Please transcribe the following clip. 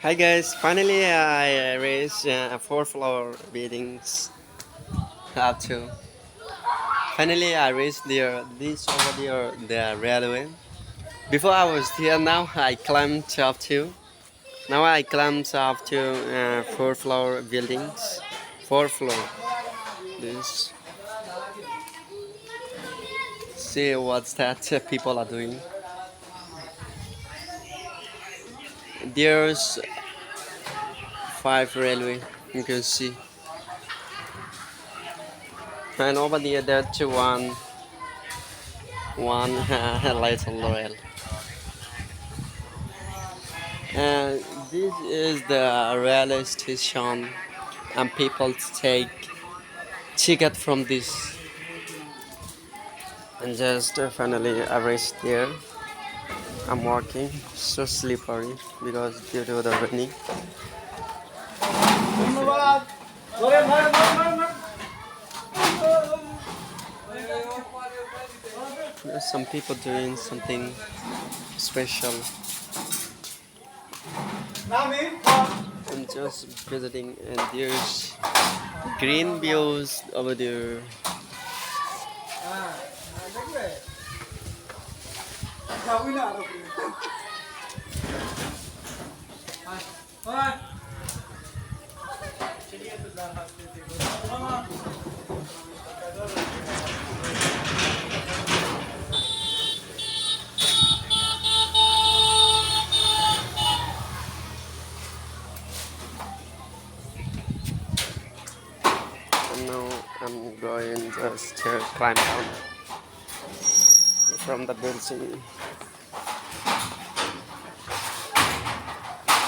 Hi guys, finally I reached four floor buildings up to. Finally I reached this over there the railway. Before I was here, now I climbed up to. Now I climbed up to four floor buildings. Four floor. This see what's that people are doing. There's five railway you can see, and over there there's one little rail. And this is the railway station, and people take ticket from this. And just finally I reached there. I'm walking, so slippery because due to the raining. There's some people doing something special. I'm just visiting, and there's green views over there. And now I'm going just to climb down from the building.